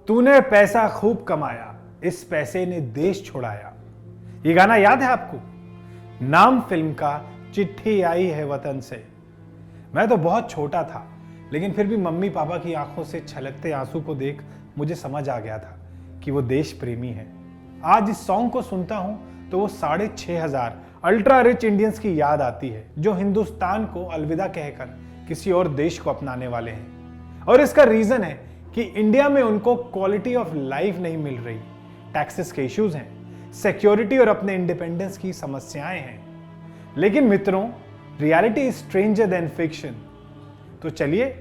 तूने पैसा खूब कमाया, इस पैसे ने देश छुड़ाया। ये गाना याद है आपको? नाम फिल्म का चिट्ठी आई है वतन से। मैं तो बहुत छोटा था, लेकिन फिर भी मम्मी पापा की आंखों से छलकते आंसू को देख मुझे समझ आ गया था कि वो देश प्रेमी है। आज इस सॉन्ग को सुनता हूं तो वो 6,500 अल्ट्रा रिच इंडियंस की याद आती है जो हिंदुस्तान को अलविदा कहकर किसी और देश को अपनाने वाले हैं। और इसका रीजन है कि इंडिया में उनको क्वालिटी ऑफ लाइफ नहीं मिल रही, टैक्सेस के इश्यूज हैं, सिक्योरिटी और अपने इंडिपेंडेंस की समस्याएं हैं। लेकिन मित्रों, reality is stranger then fiction. तो चलिए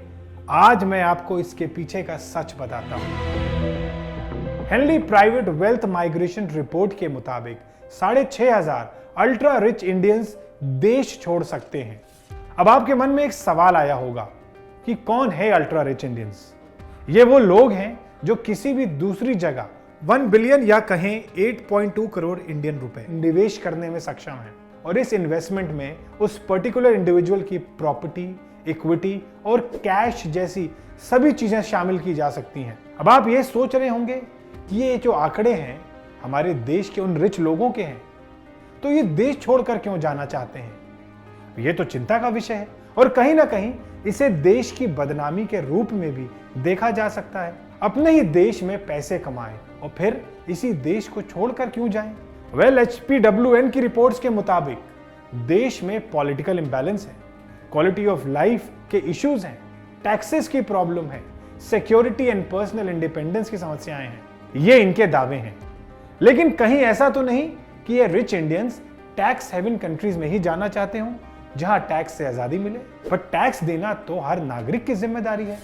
आज मैं आपको इसके पीछे का सच बताता हूं। Henley private wealth migration report के मुताबिक 6,500 अल्ट्रा रिच इंडियंस देश छोड़ सकते हैं। अब आपके मन में एक सवाल आया होगा कि कौन है अल्ट्रा रिच इंडियंस? ये वो लोग हैं जो किसी भी दूसरी जगह 1 बिलियन या कहें 8.2 करोड़ इंडियन रुपए निवेश करने में सक्षम हैं और इस इन्वेस्टमेंट में उस पर्टिकुलर इंडिविजुअल की प्रॉपर्टी, इक्विटी और कैश जैसी सभी चीजें शामिल की जा सकती हैं। अब आप ये सोच रहे होंगे कि ये जो आंकड़े हैं हमारे देश के उन रिच लोगों के हैं, तो ये देश छोड़कर क्यों जाना चाहते हैं? ये तो चिंता का विषय है और कहीं ना कहीं इसे देश की बदनामी के रूप में भी देखा जा सकता है। अपने ही देश में पैसे कमाएं और फिर इसी देश को छोड़कर क्यों जाएं? वेल, HPWN की रिपोर्ट्स के मुताबिक देश में पॉलिटिकल इंबैलेंस है, क्वालिटी ऑफ लाइफ के इश्यूज हैं, टैक्सेस की प्रॉब्लम है, सिक्योरिटी एंड पर्सनल इंडिपेंडेंस की समस्याएं हैं। ये इनके दावे हैं। लेकिन कहीं ऐसा तो नहीं कि ये rich Indians tax haven countries में ही जाना चाहते हों जहां टैक्स से आजादी मिले? पर टैक्स देना तो हर नागरिक की जिम्मेदारी है।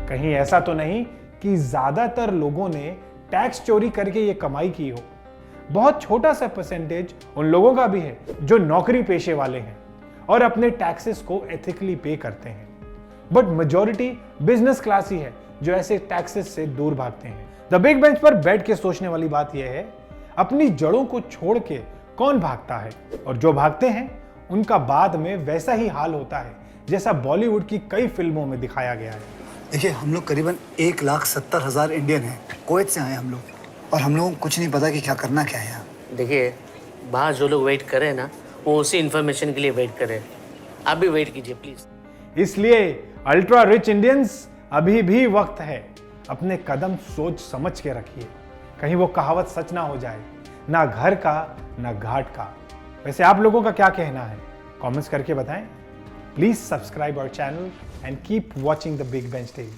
कहीं ऐसा तो नहीं कि ज्यादातर लोगों ने टैक्स चोरी करके ये कमाई की हो? बहुत छोटा सा परसेंटेज उन लोगों का भी है जो नौकरी पेशे वाले हैं और अपने टैक्सेस को एथिकली पे करते हैं। बट मेजॉरिटी बिजनेस क्लास ही है जो ऐसे टैक्सेस से दूर भागते हैं। द बिग बेंच पर बैठ के सोचने वाली बात यह है, अपनी जड़ों को छोड़ के कौन भागता है? और जो भागते हैं उनका बाद में वैसा ही हाल होता है जैसा बॉलीवुड की कई फिल्मों में दिखाया गया है। देखिए, हम लोग करीबन 1,70,000 इंडियन हैं। कुवैत से आए हम लोग और हम लोगों को कुछ नहीं पता कि क्या करना क्या है यहाँ। देखिए, बाहर जो लोग वेट कर रहे हैं ना, वो उसी इन्फॉर्मेशन के लिए वेट कर रहे हैं। आप भी वेट कीजिए प्लीज। इसलिए अल्ट्रा रिच इंडियंस, अभी भी वक्त है, अपने कदम सोच समझ के रखिए, कहीं वो कहावत सच ना हो जाए, ना घर का ना घाट का। वैसे आप लोगों का क्या कहना है? कमेंट्स करके बताएं। Please subscribe our channel and keep watching the Big Bench TV.